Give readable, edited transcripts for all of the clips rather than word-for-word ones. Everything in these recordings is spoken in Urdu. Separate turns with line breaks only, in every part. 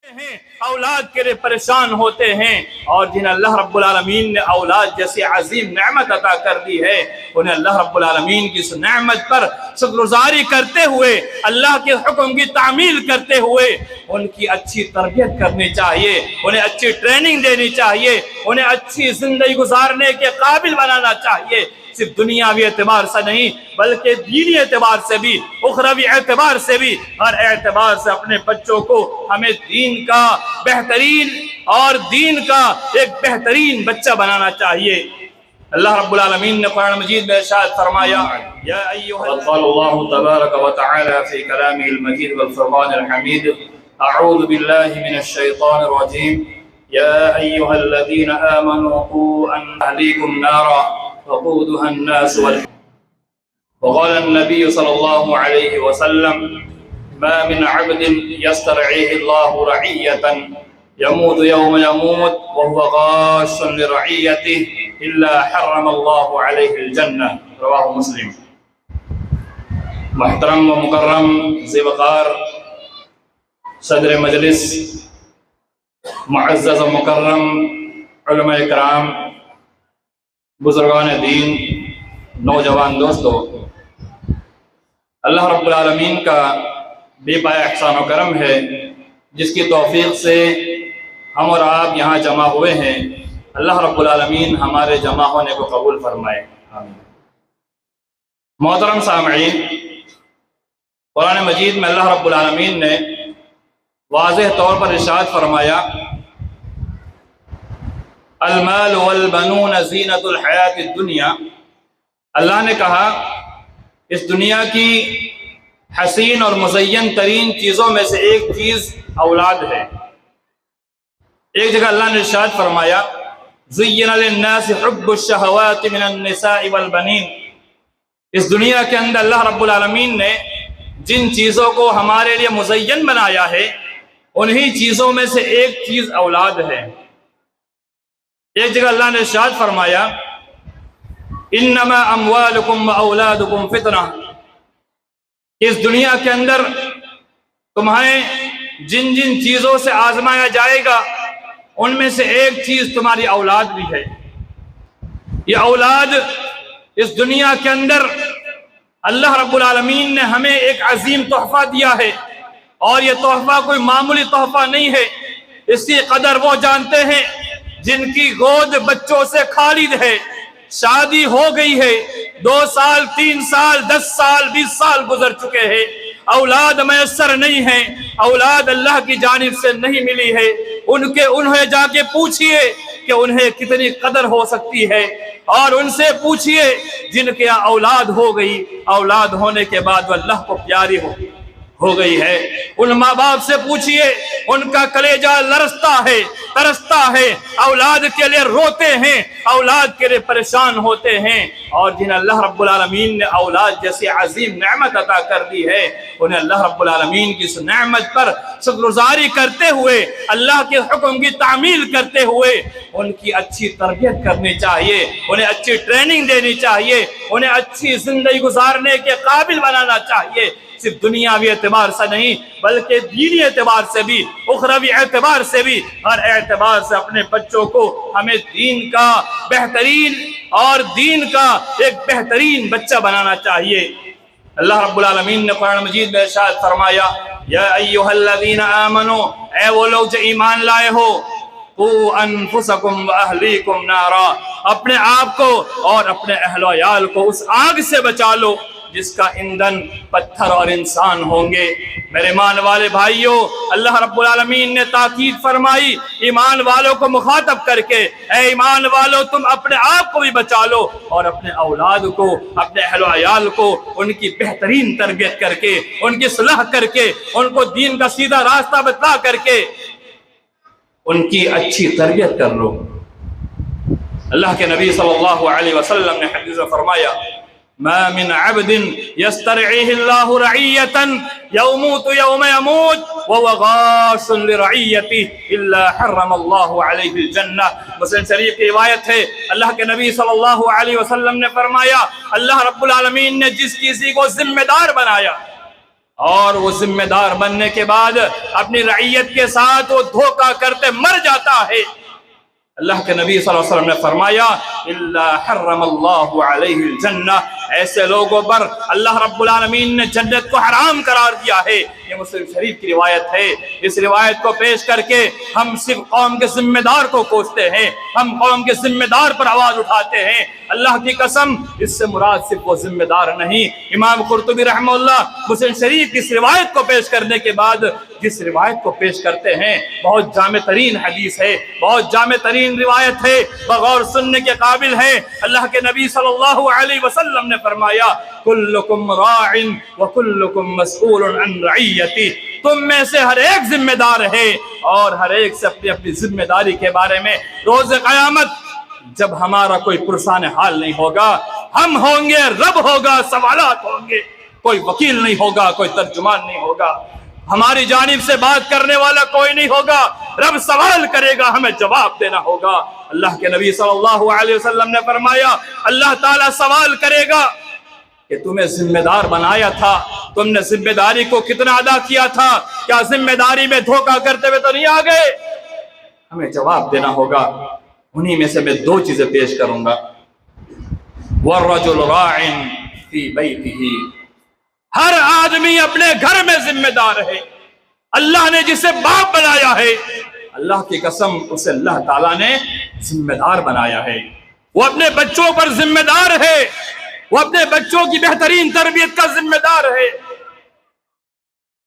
ہیں اولاد کے لیے پریشان ہوتے ہیں، اور جنہیں اللہ رب العالمین نے اولاد جیسی عظیم نعمت عطا کر دی ہے انہیں اللہ رب العالمین کی اس نعمت پر شکر گزاری کرتے ہوئے، اللہ کے حکم کی تعمیل کرتے ہوئے ان کی اچھی تربیت کرنی چاہیے، انہیں اچھی ٹریننگ دینی چاہیے، انہیں اچھی زندگی گزارنے کے قابل بنانا چاہیے، صرف دنیاوی اعتبار سے نہیں بلکہ دینی اعتبار سے بھی، اخروی اعتبار سے بھی، ہر اعتبار سے اپنے بچوں کو ہمیں دین کا بہترین اور دین کا ایک بہترین بچہ بنانا چاہیے۔ اللہ رب العالمین نے قرآن مجید میں ارشاد فرمایا، یا قال اللہ تبارک و تعالی فی کلامہ المجید والفرقان الحمید، اعوذ باللہ من الشیطان الرجیم، یا ایہا الذین آمنوا قوا اہلیکم نارا وقودها الناس وقال النبي صلى الله عليه وسلم ما من عبد يسترعيه الله رعية يموت يوم يموت وهو غاش لرعيته إلا حرم الله عليه الجنة، رواه مسلم۔ محترم و مکرم ذی وقار صدر مجلس، معزز و مکرم علماء کرام، بزرگان دین، نوجوان دوستو، اللہ رب العالمین کا بے پایا احسان و کرم ہے جس کی توفیق سے ہم اور آپ یہاں جمع ہوئے ہیں۔ اللہ رب العالمین ہمارے جمع ہونے کو قبول فرمائے، آمین۔ محترم سامعین، قرآن مجید میں اللہ رب العالمین نے واضح طور پر ارشاد فرمایا، المال والبنون زینت الحیات الدنیا، اللہ نے کہا اس دنیا کی حسین اور مزین ترین چیزوں میں سے ایک چیز اولاد ہے۔ ایک جگہ اللہ نے ارشاد فرمایا، زین للناس حب الشہوات من النساء والبنین، اس دنیا کے اندر اللہ رب العالمین نے جن چیزوں کو ہمارے لیے مزین بنایا ہے انہی چیزوں میں سے ایک چیز اولاد ہے۔ ایک جگہ اللہ نے ارشاد فرمایا، انما اموالکم و اولادکم فتنہ، اس دنیا کے اندر تمہیں جن جن چیزوں سے آزمایا جائے گا ان میں سے ایک چیز تمہاری اولاد بھی ہے۔ یہ اولاد اس دنیا کے اندر اللہ رب العالمین نے ہمیں ایک عظیم تحفہ دیا ہے، اور یہ تحفہ کوئی معمولی تحفہ نہیں ہے۔ اس کی قدر وہ جانتے ہیں جن کی گود بچوں سے خالی ہے، شادی ہو گئی ہے، 2 سال 3 سال 10 سال 20 سال گزر چکے ہیں، اولاد میسر نہیں ہے، اولاد اللہ کی جانب سے نہیں ملی ہے، انہیں جا کے پوچھئے کہ انہیں کتنی قدر ہو سکتی ہے، اور ان سے پوچھئے جن کے اولاد ہو گئی، اولاد ہونے کے بعد وہ اللہ کو پیاری ہو گئی ہے، ان ماں باپ سے پوچھئے ان کا کلیجہ لرزتا ہے، ترستا ہے، اولاد کے لیے روتے ہیں، اولاد کے لیے پریشان ہوتے ہیں، اور جنہیں اللہ رب العالمین نے اولاد جیسی عظیم نعمت عطا کر دی ہے انہیں اللہ رب العالمین کی اس نعمت پر شکر گزاری کرتے ہوئے، اللہ کے حکم کی تعمیل کرتے ہوئے ان کی اچھی تربیت کرنی چاہیے، انہیں اچھی ٹریننگ دینی چاہیے، انہیں اچھی زندگی گزارنے کے قابل بنانا چاہیے، صرف دنیاوی اعتبار سے نہیں بلکہ دینی اعتبار سے بھی، اخروی اعتبار سے بھی، ہر اعتبار سے اپنے بچوں کو ہمیں دین کا بہترین اور دین کا ایک بہترین بچہ بنانا چاہیے۔ اللہ رب العالمین نے قرآن مجید میں ارشاد فرمایا، یا ایہا الذین آمنوا، اے وہ لوگ جو ایمان لائے ہو، قوا انفسکم و اہلیکم نارا، اپنے آپ کو اور اپنے اہل و عیال کو اس آگ سے بچا لو جس کا ایندھن پتھر اور انسان ہوں گے۔ میرے ایمان والے بھائیوں، اللہ رب العالمین نے تاکید فرمائی ایمان والوں کو مخاطب کر کے، اے ایمان والوں تم اپنے آپ کو بھی بچا لو اور اپنے اولاد کو، اپنے اہل و عیال کو ان کی بہترین تربیت کر کے، ان کی صلاح کر کے، ان کو دین کا سیدھا راستہ بتلا کر کے ان کی اچھی تربیت کر لو۔ اللہ کے نبی صلی اللہ علیہ وسلم نے حدیث میں فرمایا، ما من عبد يسترعيه الله رعية يموت يوم يموت وهو غاش لرعيته إلا حرم الله عليه الجنة۔ مسلم شریف کی روایت ہے، اللہ کے نبی صلی اللہ علیہ وسلم نے فرمایا، اللہ رب العالمین نے جس کسی کو ذمہ دار بنایا، اور وہ ذمہ دار بننے کے بعد اپنی رعیت کے ساتھ وہ دھوکہ کرتے مر جاتا ہے، اللہ کے نبی صلی اللہ علیہ وسلم نے فرمایا الا حرم اللہ علیہ الجنہ، ایسے لوگوں پر اللہ رب العالمین نے جنت کو حرام قرار دیا ہے۔ یہ مسلم شریف کی روایت ہے۔ اس روایت کو پیش کر کے ہم صرف قوم کے ذمہ دار کو کوستے ہیں، ہم قوم کے ذمہ دار پر آواز اٹھاتے ہیں۔ اللہ کی قسم اس سے مراد صرف وہ ذمہ دار نہیں۔ امام قرطبی رحمہ اللہ مسلم شریف کی اس روایت کو پیش کرنے کے بعد جس روایت کو پیش کرتے ہیں بہت جامع ترین حدیث ہے، بہت جامع ترین روایت ہے، بغور سننے کے قابل ہے۔ اللہ کے نبی صلی اللہ علیہ وسلم نے فرمایا کلکم راع وکلکم مسئول عن رعیتی، تم میں سے ہر ایک ذمہ دار ہے اور ہر ایک سے اپنی اپنی ذمہ داری کے بارے میں روز قیامت جب ہمارا کوئی پرسان حال نہیں ہوگا، ہم ہوں گے، رب ہوگا، سوالات ہوں گے، کوئی وکیل نہیں ہوگا، کوئی ترجمان نہیں ہوگا، ہماری جانب سے بات کرنے والا کوئی نہیں ہوگا، رب سوال کرے گا، ہمیں جواب دینا ہوگا۔ اللہ کے نبی صلی اللہ علیہ وسلم نے فرمایا اللہ تعالیٰ سوال کرے گا کہ تمہیں ذمہ دار بنایا تھا، تم نے ذمہ داری کو کتنا ادا کیا تھا، کیا ذمہ داری میں دھوکہ کرتے ہوئے تو نہیں آ گئے؟ ہمیں جواب دینا ہوگا۔ انہی میں سے میں دو چیزیں پیش کروں گا۔ وَالرَّجُلُ رَاعٍ فِي بَيْتِهِ، ہر آدمی اپنے گھر میں ذمہ دار ہے۔ اللہ نے جسے باپ بنایا ہے، اللہ کی قسم اسے اللہ تعالیٰ نے ذمہ دار بنایا ہے۔ وہ اپنے بچوں پر ذمہ دار ہے، وہ اپنے بچوں کی بہترین تربیت کا ذمہ دار ہے۔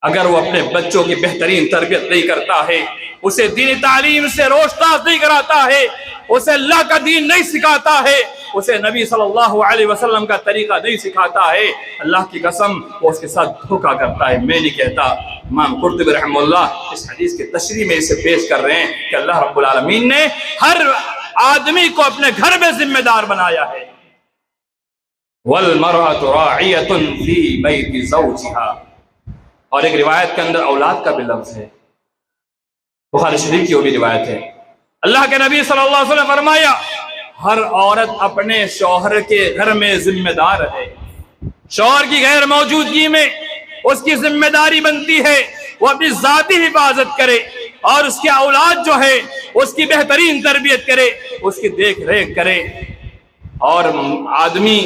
اگر وہ اپنے بچوں کی بہترین تربیت نہیں کرتا ہے، اسے دینی تعلیم سے روشناس نہیں کراتا ہے، اسے اللہ کا دین نہیں سکھاتا ہے، اسے نبی صلی اللہ علیہ وسلم کا طریقہ نہیں سکھاتا ہے، اللہ کی قسم وہ اس کے ساتھ دھوکہ کرتا ہے۔ میں نہیں کہتا، امام قرطبی رحمہ اللہ اس حدیث کی تشریح میں اسے پیش کر رہے ہیں کہ اللہ رب العالمین نے ہر آدمی کو اپنے گھر میں ذمہ دار بنایا ہے۔ وَالْمَرْأَةُ رَاعِيَةٌ فِي بَيْتِ زَوْجِهَا، اور ایک روایت کے اندر اولاد کا بھی لفظ ہے، بخاری شریف کی وہ بھی روایت ہے۔ اللہ کے نبی صلی اللہ علیہ وسلم فرمایا ہر عورت اپنے شوہر کے گھر میں ذمہ دار ہے، شوہر کی غیر موجودگی میں اس کی ذمہ داری بنتی ہے وہ اپنی ذاتی حفاظت کرے اور اس کی اولاد جو ہے اس کی بہترین تربیت کرے، اس کی دیکھ ریکھ کرے۔ اور آدمی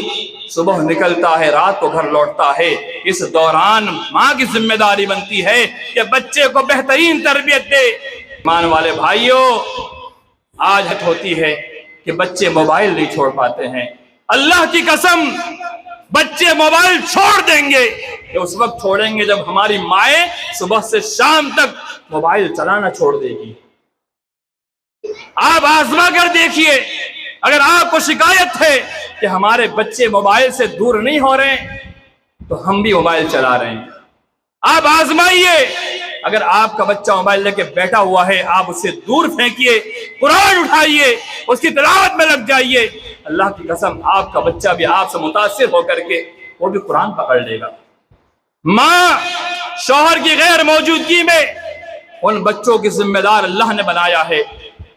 صبح نکلتا ہے، رات کو گھر لوٹتا ہے، اس دوران ماں کی ذمہ داری بنتی ہے کہ بچے کو بہترین تربیت دے۔ ایمان والے بھائیوں، آج حد ہوتی ہے کہ بچے موبائل نہیں چھوڑ پاتے ہیں۔ اللہ کی قسم بچے موبائل چھوڑ دیں گے کہ اس وقت چھوڑیں گے جب ہماری مائیں صبح سے شام تک موبائل چلانا چھوڑ دے گی۔ آپ آزما کر دیکھیے، اگر آپ کو شکایت ہے کہ ہمارے بچے موبائل سے دور نہیں ہو رہے تو ہم بھی موبائل چلا رہے ہیں۔ آپ آزمائیے، اگر آپ کا بچہ موبائل لے کے بیٹھا ہوا ہے آپ اسے دور پھینکیے، قرآن اٹھائیے، اس کی تلاوت میں لگ جائیے، اللہ کی قسم آپ کا بچہ بھی آپ سے متاثر ہو کر کے وہ بھی قرآن پکڑ لے گا۔ ماں شوہر کی غیر موجودگی میں ان بچوں کی ذمہ دار اللہ نے بنایا ہے،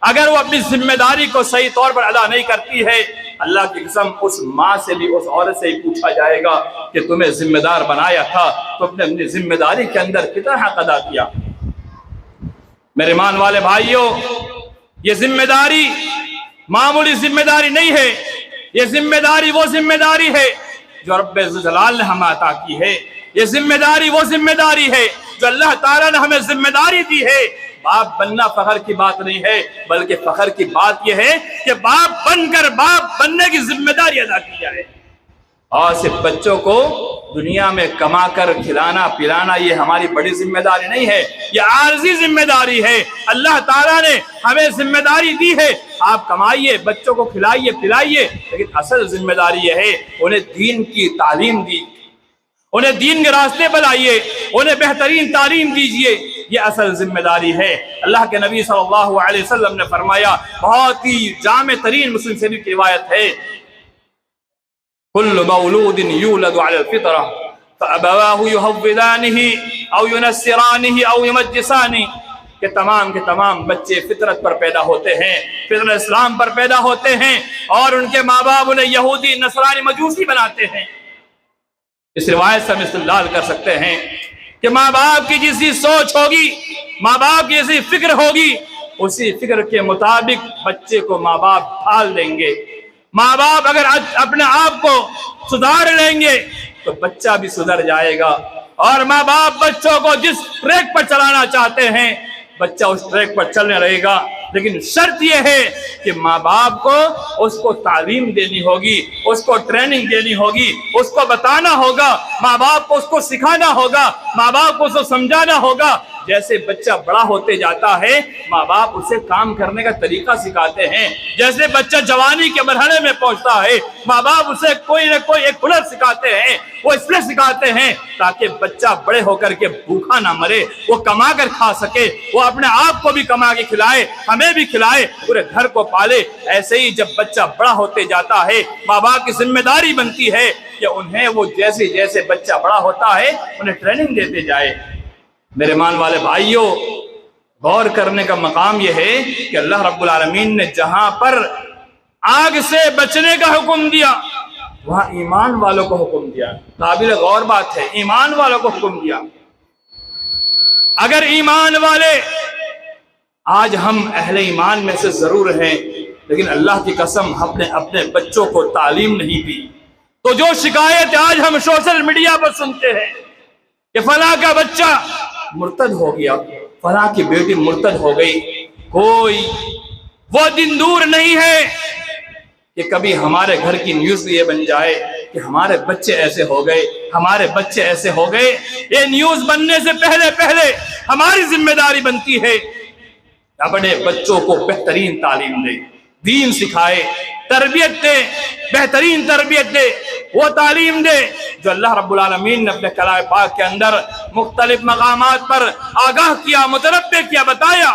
اگر وہ اپنی ذمہ داری کو صحیح طور پر ادا نہیں کرتی ہے، اللہ کی قسم اس ماں سے بھی، اس عورت سے ہی پوچھا جائے گا کہ تمہیں ذمہ دار بنایا تھا تو اپنے اپنی ذمہ داری کے اندر کتنا حق ادا کیا۔ میرے ایمان والے بھائیوں، یہ ذمہ داری معمولی ذمہ داری نہیں ہے، یہ ذمہ داری وہ ذمہ داری ہے جو رب ذوالجلال نے ہمیں عطا کی ہے، یہ ذمہ داری وہ ذمہ داری ہے جو اللہ تعالیٰ نے ہمیں ذمہ داری دی ہے۔ باپ بننا فخر کی بات نہیں ہے، بلکہ فخر کی بات یہ ہے کہ باپ بن کر باپ بننے کی ذمہ داری ادا کی جائے، اور صرف بچوں کو دنیا میں کما کر کھلانا پلانا یہ ہماری بڑی ذمہ داری نہیں ہے، یہ عارضی ذمہ داری ہے۔ اللہ تعالیٰ نے ہمیں ذمہ داری دی ہے، آپ کمائیے، بچوں کو کھلائیے پلائیے، لیکن اصل ذمہ داری یہ ہے انہیں دین کی تعلیم دی، انہیں دین کے راستے پر لائیے، انہیں بہترین تعلیم دیجیے، یہ اصل ذمہ داری ہے۔ اللہ کے نبی صلی اللہ علیہ وسلم نے فرمایا، بہت ہی جامع ترین مسلم شریف کی روایت ہے، كل مولود يولد على الفطرة فأبواه يهودانه أو ينصرانه أو يمجسانه، کہ تمام کے تمام بچے فطرت پر پیدا ہوتے ہیں، فطرت اسلام پر پیدا ہوتے ہیں، اور ان کے ماں باپ انہیں یہودی نصرانی مجوسی بناتے ہیں۔ اس روایت سے ہم استدلال کر سکتے ہیں کہ ماں باپ کی جیسی سوچ ہوگی، ماں باپ کی جیسی فکر ہوگی، اسی فکر کے مطابق بچے کو ماں باپ ڈھال دیں گے۔ ماں باپ اگر اپنے آپ کو سدھار لیں گے تو بچہ بھی سدھر جائے گا، اور ماں باپ بچوں کو جس ٹریک پر چلانا چاہتے ہیں بچہ اس ٹریک پر چلنے رہے گا۔ لیکن شرط یہ ہے کہ ماں باپ کو اس کو تعلیم دینی ہوگی، اس کو ٹریننگ دینی ہوگی، اس کو بتانا ہوگا، ماں باپ کو اس کو سکھانا ہوگا، ماں باپ کو اس کو سمجھانا ہوگا۔ جیسے بچہ بڑا ہوتے جاتا ہے ماں باپ اسے کام کرنے کا طریقہ سکھاتے ہیں، جیسے بچہ جوانی کے مرحلے میں پہنچتا ہے ماں باپ اسے کوئی نہ کوئی ایک ہنر سکھاتے ہیں، وہ اس لیے سکھاتے ہیں تاکہ بچہ بڑے ہو کر کے بھوکا نہ مرے، وہ کما کر کھا سکے، وہ اپنے آپ کو بھی کما کے کھلائے، ہمیں بھی کھلائے، پورے گھر کو پالے۔ ایسے ہی جب بچہ بڑا ہوتے جاتا ہے ماں باپ کی ذمہ داری بنتی ہے کہ انہیں وہ جیسے جیسے بچہ بڑا ہوتا ہے انہیں ٹریننگ دیتے جائے۔ میرے مان والے بھائیوں، غور کرنے کا مقام یہ ہے کہ اللہ رب العالمین نے جہاں پر آگ سے بچنے کا حکم دیا وہاں ایمان والوں کو حکم دیا۔ قابل غور بات ہے، ایمان والوں کو حکم دیا۔ اگر ایمان والے، آج ہم اہل ایمان میں سے ضرور ہیں لیکن اللہ کی قسم ہم نے اپنے بچوں کو تعلیم نہیں دی، تو جو شکایت آج ہم سوشل میڈیا پر سنتے ہیں کہ فلاں کا بچہ مرتد ہو گیا، فلاں کی بیٹی مرتد ہو گئی، کوئی وہ دن دور نہیں ہے کہ کبھی ہمارے گھر کی نیوز یہ بن جائے کہ ہمارے بچے ایسے ہو گئے، ہمارے بچے ایسے ہو گئے۔ یہ نیوز بننے سے پہلے ہماری ذمہ داری بنتی ہے اپنے بچوں کو بہترین تعلیم دے، دین سکھائے، تربیت دے، بہترین تربیت دے، وہ تعلیم دے جو اللہ رب العالمین نے اپنے کلام پاک کے اندر مختلف مقامات پر آگاہ کیا، متنبہ کیا، بتایا۔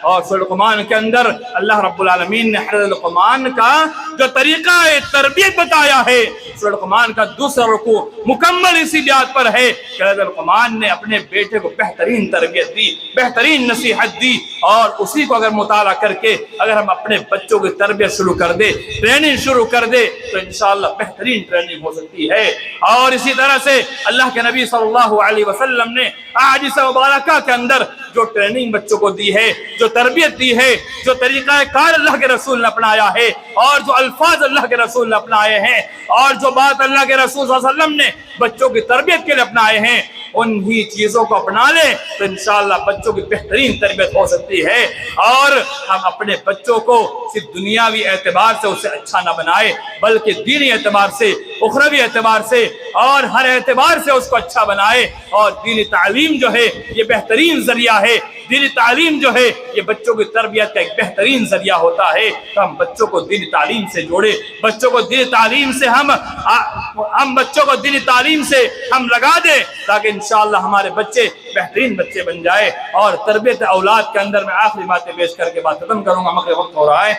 اور سورہ لقمان کے اندر اللہ رب العالمین نے حضرت لقمان کا جو طریقہ تربیت بتایا ہے، سورہ لقمان کا دوسرا رکوع مکمل اسی بات پر ہے کہ حضرت لقمان نے اپنے بیٹے کو بہترین تربیت دی، بہترین نصیحت دی، اور اسی کو اگر مطالعہ کر کے اگر ہم اپنے بچوں کی تربیت شروع کر دے، ٹریننگ شروع کر دے تو انشاءاللہ بہترین ٹریننگ ہو سکتی ہے۔ اور اسی طرح سے اللہ کے نبی صلی اللہ علیہ وسلم نے احادیث مبارکہ کے اندر جو ٹریننگ بچوں کو دی ہے، جو تربیت دی ہے، جو طریقہ کار اللہ کے رسول نے اپنایا ہے، اور جو الفاظ اللہ کے رسول نے اپنائے ہیں، اور جو بات اللہ کے رسول صلی اللہ علیہ وسلم نے بچوں کی تربیت کے لیے اپنائے ہیں، انہی چیزوں کو اپنا لیں تو انشاءاللہ بچوں کی بہترین تربیت ہو سکتی ہے۔ اور ہم اپنے بچوں کو صرف دنیاوی اعتبار سے اسے اچھا نہ بنائے بلکہ دینی اعتبار سے، اخروی اعتبار سے اور ہر اعتبار سے اس کو اچھا بنائے۔ اور دینی تعلیم جو ہے یہ بہترین ذریعہ ہے، دینی تعلیم جو ہے یہ بچوں کی تربیت کا ایک بہترین ذریعہ ہوتا ہے۔ تو ہم بچوں کو دینی تعلیم سے جوڑے، بچوں کو دینی تعلیم سے ہم بچوں کو دینی تعلیم سے ہم لگا دیں تاکہ انشاءاللہ ہمارے بچے بہترین بچے بن جائے۔ اور تربیت اولاد کے اندر میں آخری باتیں پیش کر کے بات ختم کروں گا، مگر وقت ہو رہا ہے۔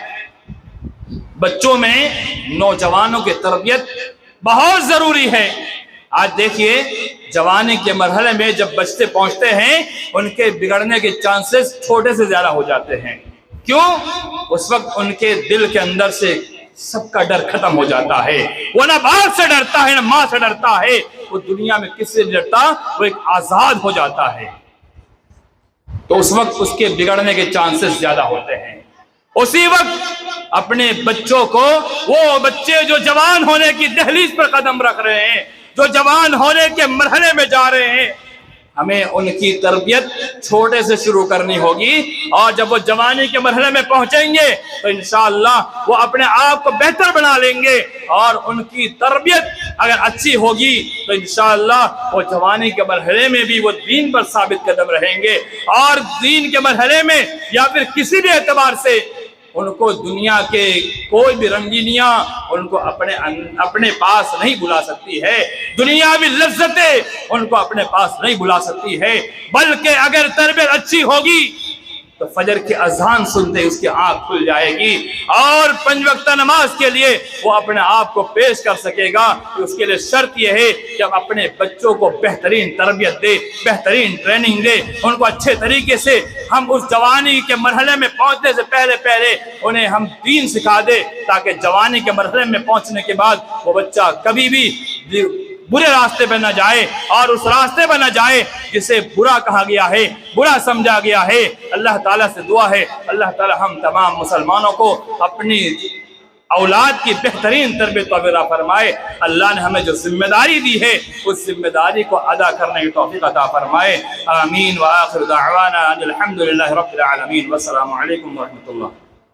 بچوں میں نوجوانوں کی تربیت بہت ضروری ہے۔ آج دیکھیے جوانی کے مرحلے میں جب بچے پہنچتے ہیں ان کے بگڑنے کے چانسز چھوٹے سے زیادہ ہو جاتے ہیں۔ کیوں؟ اس وقت ان کے دل کے اندر سے سب کا ڈر ختم ہو جاتا ہے، وہ نہ باپ سے ڈرتا ہے نہ ماں سے ڈرتا ہے، وہ دنیا میں کس سے ڈرتا، وہ ایک آزاد ہو جاتا ہے۔ تو اس وقت اس کے بگڑنے کے چانسز زیادہ ہوتے ہیں۔ اسی وقت اپنے بچوں کو، وہ بچے جو جوان ہونے کی دہلیز پر قدم رکھ رہے ہیں، جو جوان ہونے کے مرحلے میں جا رہے ہیں، ہمیں ان کی تربیت چھوٹے سے شروع کرنی ہوگی۔ اور جب وہ جوانی کے مرحلے میں پہنچیں گے تو انشاءاللہ وہ اپنے آپ کو بہتر بنا لیں گے، اور ان کی تربیت اگر اچھی ہوگی تو انشاءاللہ وہ جوانی کے مرحلے میں بھی وہ دین پر ثابت قدم رہیں گے، اور دین کے مرحلے میں یا پھر کسی بھی اعتبار سے ان کو دنیا کے کوئی بھی رنگینیاں ان کو اپنے پاس نہیں بلا سکتی ہے، دنیاوی لذتیں ان کو اپنے پاس نہیں بلا سکتی ہے۔ بلکہ اگر تربیت اچھی ہوگی تو فجر کی اذان سنتے اس کی آنکھ کھل جائے گی، اور 5 وقتہ نماز کے لیے وہ اپنے آپ کو پیش کر سکے گا۔ اس کے لیے شرط یہ ہے کہ ہم اپنے بچوں کو بہترین تربیت دے، بہترین ٹریننگ دے، ان کو اچھے طریقے سے ہم اس جوانی کے مرحلے میں پہنچنے سے پہلے انہیں ہم دین سکھا دے، تاکہ جوانی کے مرحلے میں پہنچنے کے بعد وہ بچہ کبھی بھی برے راستے پہ نہ جائے اور اس راستے پہ نہ جائے جسے برا کہا گیا ہے، برا سمجھا گیا ہے۔ اللہ تعالیٰ سے دعا ہے اللہ تعالیٰ ہم تمام مسلمانوں کو اپنی اولاد کی بہترین تربیت عطا فرمائے۔ اللہ نے ہمیں جو ذمہ داری دی ہے اس ذمہ داری کو ادا کرنے کی توفیق عطا فرمائے۔ آمین وآخر دعوانا ان الحمد للہ رب العالمین، والسلام علیکم ورحمۃ اللہ۔